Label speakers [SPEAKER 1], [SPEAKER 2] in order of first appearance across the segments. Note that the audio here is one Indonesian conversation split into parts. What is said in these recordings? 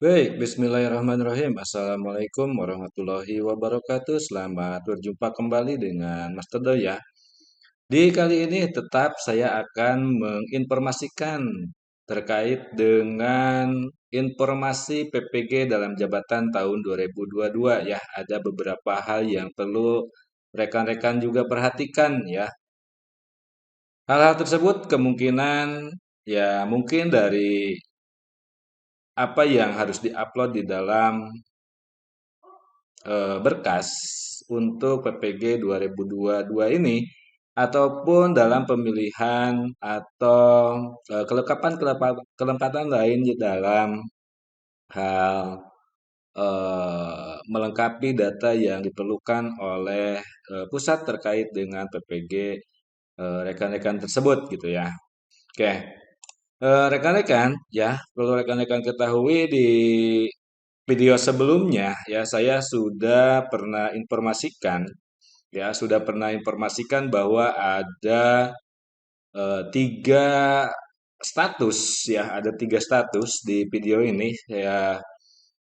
[SPEAKER 1] Baik, bismillahirrahmanirrahim. Assalamualaikum warahmatullahi wabarakatuh. Selamat berjumpa kembali dengan Mas Tedo ya. Di kali ini tetap saya akan menginformasikan terkait dengan informasi PPG dalam jabatan tahun 2022 ya. Ada beberapa hal yang perlu rekan-rekan juga perhatikan ya. Hal-hal tersebut kemungkinan ya mungkin dari apa yang harus diupload di dalam berkas untuk PPG 2022 ini ataupun dalam pemilihan atau kelengkapan lain di dalam hal melengkapi data yang diperlukan oleh pusat terkait dengan PPG rekan-rekan tersebut gitu ya. Oke, rekan-rekan ya, perlu rekan-rekan ketahui di video sebelumnya ya saya sudah pernah informasikan bahwa ada tiga status ya, ada tiga status di video ini ya,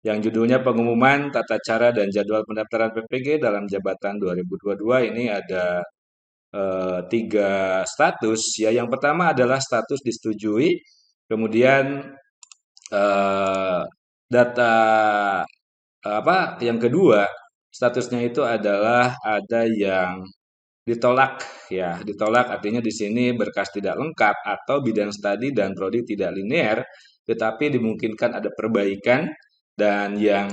[SPEAKER 1] yang judulnya pengumuman tata cara dan jadwal pendaftaran PPG dalam jabatan 2022 ini ada tiga status ya. Yang pertama adalah status disetujui, kemudian eh, data apa yang kedua statusnya itu adalah ada yang ditolak ya. Ditolak artinya di sini berkas tidak lengkap atau bidang studi dan prodi tidak linear tetapi dimungkinkan ada perbaikan, dan yang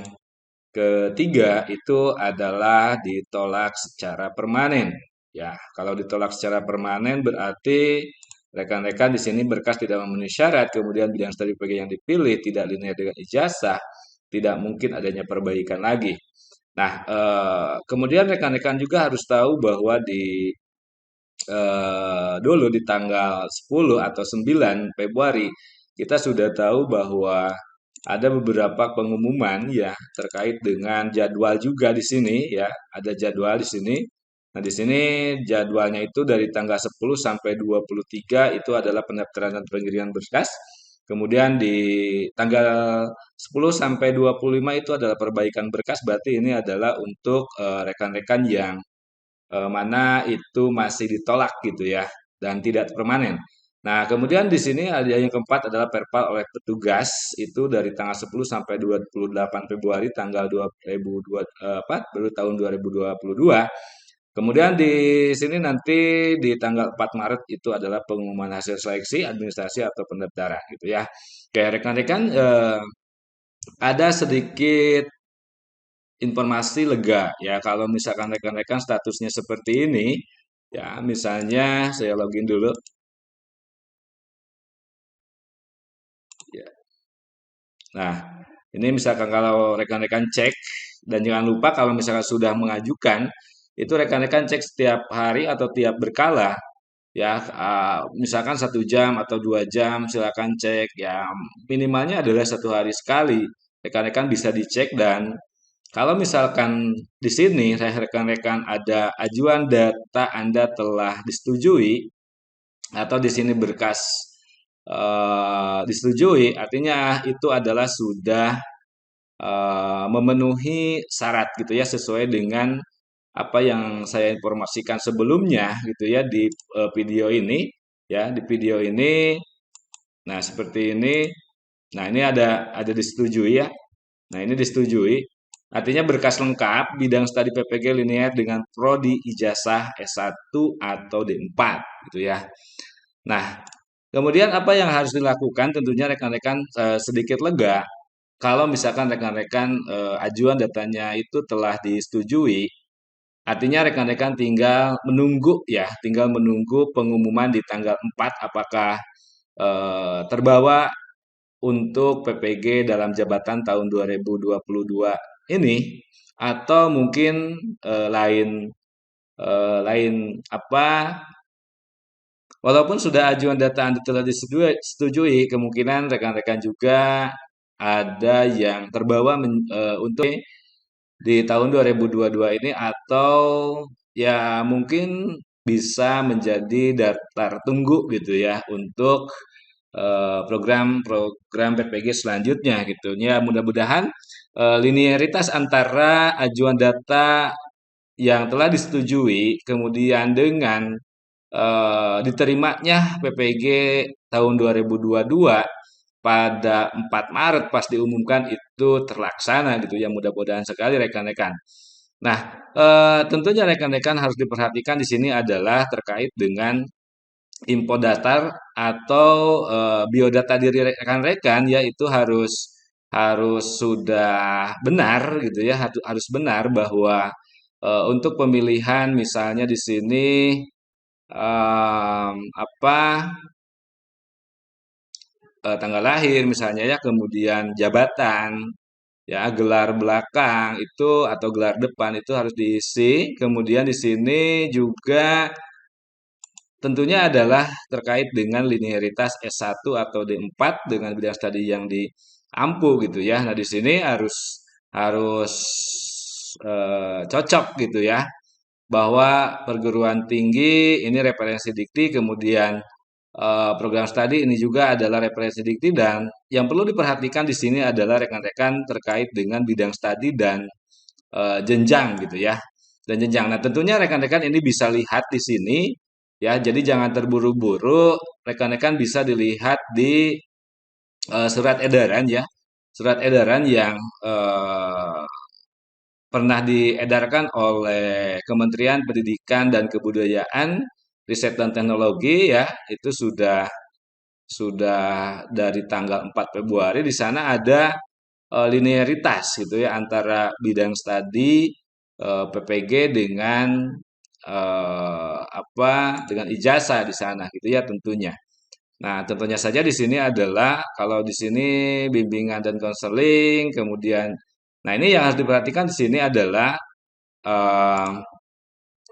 [SPEAKER 1] ketiga itu adalah ditolak secara permanen ya. Kalau ditolak secara permanen berarti rekan-rekan di sini berkas tidak memenuhi syarat, kemudian bidang studi PG yang dipilih tidak linear dengan ijazah, tidak mungkin adanya perbaikan lagi. Nah, kemudian rekan-rekan juga harus tahu bahwa dulu di tanggal 10 atau 9 Februari kita sudah tahu bahwa ada beberapa pengumuman ya terkait dengan jadwal juga di sini ya, ada jadwal di sini. Nah, di sini jadwalnya itu dari tanggal 10 sampai 23 itu adalah pendaftaran dan pengiriman berkas. Kemudian di tanggal 10 sampai 25 itu adalah perbaikan berkas, berarti ini adalah untuk rekan-rekan yang mana itu masih ditolak gitu ya dan tidak permanen. Nah, kemudian di sini ada yang keempat adalah perpal oleh petugas itu dari tanggal 10 sampai 28 Februari tanggal 2002 baru tahun 2022. Kemudian di sini nanti di tanggal 4 Maret itu adalah pengumuman hasil seleksi administrasi atau pendaftaran gitu ya. Oke, rekan-rekan, ada sedikit informasi lega ya kalau misalkan rekan-rekan statusnya seperti ini ya. Misalnya saya login dulu ya. Nah, ini misalkan kalau rekan-rekan cek, dan jangan lupa kalau misalkan sudah mengajukan itu rekan-rekan cek setiap hari atau tiap berkala ya. Misalkan 1 jam atau 2 jam silakan cek ya, minimalnya adalah 1 hari sekali rekan-rekan bisa dicek. Dan kalau misalkan di sini rekan-rekan ada ajuan data Anda telah disetujui atau di sini berkas disetujui, artinya itu adalah sudah memenuhi syarat gitu ya, sesuai dengan apa yang saya informasikan sebelumnya gitu ya di video ini ya, di video ini. Nah, seperti ini. Nah, ini ada disetujui ya. Nah, ini disetujui. Artinya berkas lengkap bidang studi PPG linear dengan prodi ijazah S1 atau D4 gitu ya. Nah, kemudian apa yang harus dilakukan? Tentunya rekan-rekan sedikit lega kalau misalkan rekan-rekan ajuan datanya itu telah disetujui. Artinya rekan-rekan tinggal menunggu ya, tinggal menunggu pengumuman di tanggal 4 apakah terbawa untuk PPG dalam jabatan tahun 2022 ini, atau mungkin lain apa, walaupun sudah ajuan data Anda telah disetujui, kemungkinan rekan-rekan juga ada yang terbawa untuk di tahun 2022 ini, atau ya mungkin bisa menjadi daftar tunggu gitu ya untuk program PPG selanjutnya gitu. Ya, mudah-mudahan linearitas antara ajuan data yang telah disetujui kemudian dengan diterimanya PPG tahun 2022 pada 4 Maret pas diumumkan itu terlaksana gitu ya, mudah-mudahan sekali rekan-rekan. Nah, tentunya rekan-rekan harus diperhatikan di sini adalah terkait dengan info datar atau biodata diri rekan-rekan ya itu harus sudah benar gitu ya, harus benar bahwa untuk pemilihan misalnya di sini apa tanggal lahir misalnya ya, kemudian jabatan, ya gelar belakang itu atau gelar depan itu harus diisi. Kemudian di sini juga tentunya adalah terkait dengan linearitas S1 atau D4 dengan bidang studi yang diampu gitu ya. Nah, di sini harus harus cocok gitu ya bahwa perguruan tinggi ini referensi dikti, kemudian program studi ini juga adalah referensi dikti, dan yang perlu diperhatikan di sini adalah rekan-rekan terkait dengan bidang studi dan jenjang gitu ya. Dan jenjang. Nah, tentunya rekan-rekan ini bisa lihat di sini ya. Jadi jangan terburu-buru, rekan-rekan bisa dilihat di surat edaran ya. Surat edaran yang pernah diedarkan oleh Kementerian Pendidikan dan Kebudayaan, Riset dan Teknologi ya, itu sudah dari tanggal 4 Februari. Di sana ada linearitas gitu ya antara bidang studi PPG dengan dengan ijazah di sana gitu ya tentunya. Nah, tentunya saja di sini adalah kalau di sini bimbingan dan konseling, kemudian nah ini yang harus diperhatikan di sini adalah eh,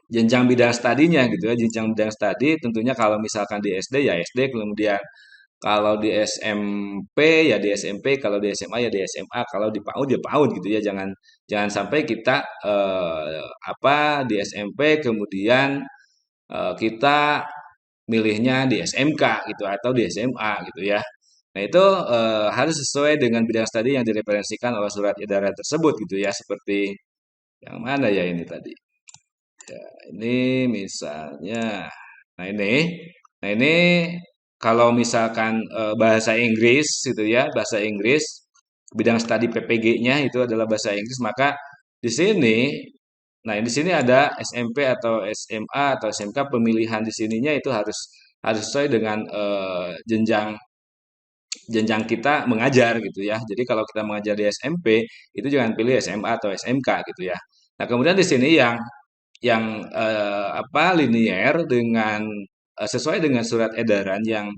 [SPEAKER 1] jenjang bidang studinya gitu ya, jenjang bidang studi tentunya kalau misalkan di SD ya SD, kemudian kalau di SMP ya di SMP, kalau di SMA ya di SMA, kalau di PAUD ya PAUD gitu ya. Jangan jangan sampai kita di SMP kemudian kita milihnya di SMK gitu atau di SMA gitu ya. Nah, itu harus sesuai dengan bidang studi yang direferensikan oleh surat edaran tersebut gitu ya. Seperti yang mana ya ini tadi? Ya, ini misalnya, nah ini, nah ini kalau misalkan bahasa Inggris gitu ya, bahasa Inggris, bidang studi PPG-nya itu adalah bahasa Inggris, maka di sini, nah di sini ada SMP atau SMA atau SMK, pemilihan di sininya itu harus harus sesuai dengan jenjang jenjang kita mengajar gitu ya. Jadi kalau kita mengajar di SMP, itu jangan pilih SMA atau SMK gitu ya. Nah, kemudian di sini yang linier dengan sesuai dengan surat edaran yang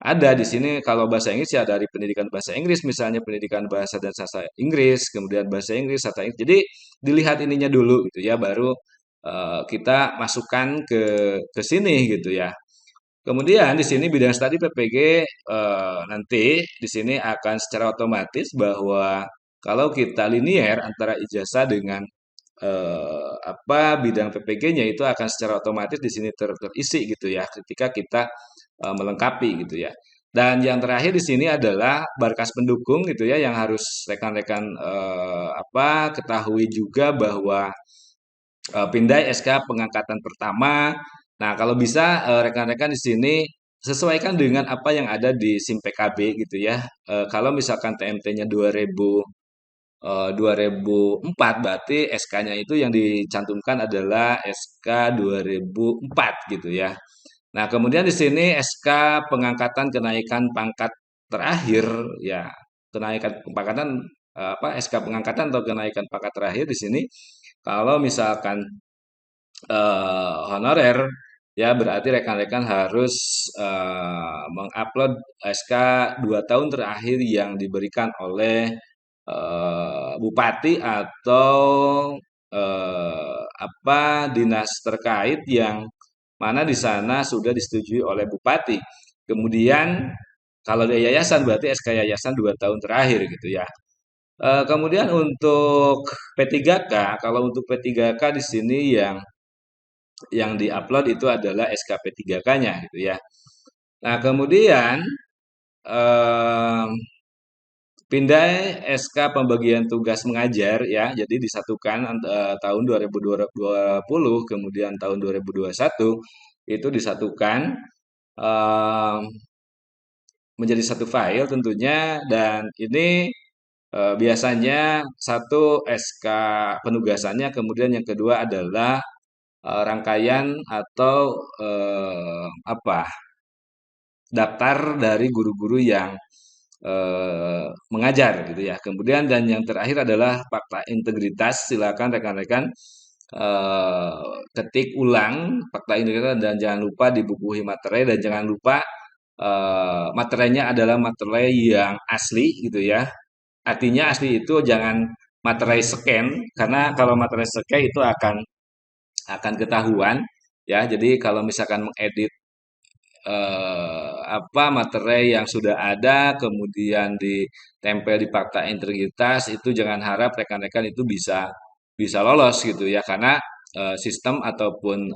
[SPEAKER 1] ada di sini. Kalau bahasa Inggris ya dari pendidikan bahasa Inggris, misalnya pendidikan bahasa dan sastra Inggris, kemudian bahasa Inggris, sastra Inggris. Jadi dilihat ininya dulu gitu ya, baru kita masukkan ke sini gitu ya. Kemudian di sini bidang studi PPG nanti di sini akan secara otomatis bahwa kalau kita linier antara ijazah dengan bidang PPG-nya itu akan secara otomatis di sini terisi gitu ya ketika kita melengkapi gitu ya. Dan yang terakhir di sini adalah berkas pendukung gitu ya yang harus rekan-rekan ketahui juga bahwa pindai SK pengangkatan pertama. Nah, kalau bisa rekan-rekan di sini sesuaikan dengan apa yang ada di SIM PKB gitu ya. Kalau misalkan TMT-nya 2004 berarti SK-nya itu yang dicantumkan adalah SK 2004 gitu ya. Nah, kemudian di sini SK pengangkatan kenaikan pangkat terakhir ya, kenaikan pangkatan SK pengangkatan atau kenaikan pangkat terakhir di sini kalau misalkan honorer ya berarti rekan-rekan harus mengupload SK 2 tahun terakhir yang diberikan oleh bupati atau dinas terkait yang mana di sana sudah disetujui oleh bupati. Kemudian kalau di yayasan berarti SK yayasan 2 tahun terakhir gitu ya. Kemudian untuk P3K, kalau untuk P3K di sini yang diupload itu adalah SK P3K-nya gitu ya. Nah, kemudian em, Pindai SK pembagian tugas mengajar ya, jadi disatukan tahun 2020 kemudian tahun 2021 itu disatukan em, menjadi satu file tentunya dan ini biasanya satu SK penugasannya kemudian yang kedua adalah rangkaian atau apa daftar dari guru-guru yang mengajar gitu ya. Kemudian dan yang terakhir adalah fakta integritas. Silakan rekan-rekan ketik ulang fakta integritas dan jangan lupa dibukuhi materi dan jangan lupa materinya adalah materi yang asli gitu ya. Artinya asli itu jangan materai scan karena kalau materai scan itu akan ketahuan ya. Jadi kalau misalkan mengedit apa materai yang sudah ada kemudian ditempel di fakta integritas itu jangan harap rekan-rekan itu bisa bisa lolos gitu ya karena sistem ataupun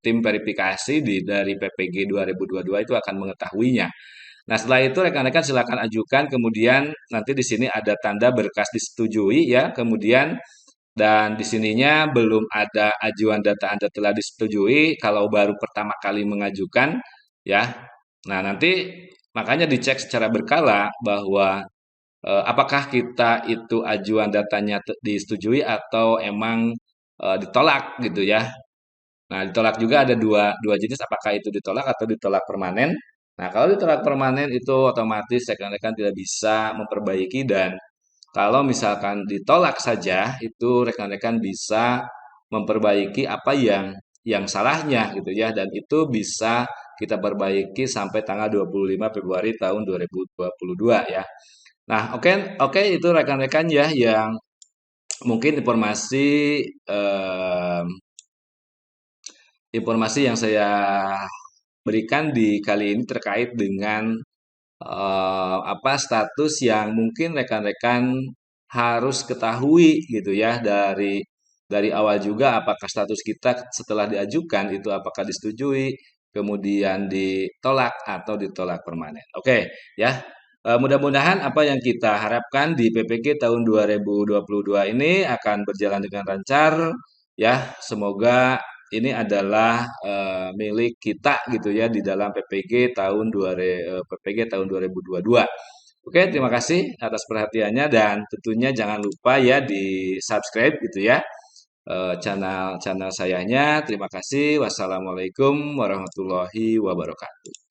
[SPEAKER 1] tim verifikasi dari PPG 2022 itu akan mengetahuinya. Nah, setelah itu rekan-rekan silakan ajukan, kemudian nanti di sini ada tanda berkas disetujui ya, kemudian dan di sininya belum ada ajuan data Anda telah disetujui kalau baru pertama kali mengajukan ya. Nah, nanti makanya dicek secara berkala bahwa apakah kita itu ajuan datanya disetujui atau emang ditolak gitu ya. Nah, ditolak juga ada dua jenis, apakah itu ditolak atau ditolak permanen. Nah, kalau ditolak permanen itu otomatis rekan-rekan tidak bisa memperbaiki dan kalau misalkan ditolak saja, itu rekan-rekan bisa memperbaiki apa yang salahnya gitu ya dan itu bisa kita perbaiki sampai tanggal 25 Februari tahun 2022 ya. Nah, oke oke itu rekan-rekan ya yang mungkin informasi yang saya berikan di kali ini terkait dengan apa status yang mungkin rekan-rekan harus ketahui gitu ya dari awal juga apakah status kita setelah diajukan itu apakah disetujui kemudian ditolak atau ditolak permanen. Oke ya. Mudah-mudahan apa yang kita harapkan di PPG tahun 2022 ini akan berjalan dengan lancar ya. Semoga ini adalah milik kita gitu ya di dalam PPG tahun 2022. Oke, terima kasih atas perhatiannya dan tentunya jangan lupa ya di subscribe gitu ya channel channel sayanya. Terima kasih. Wassalamualaikum warahmatullahi wabarakatuh.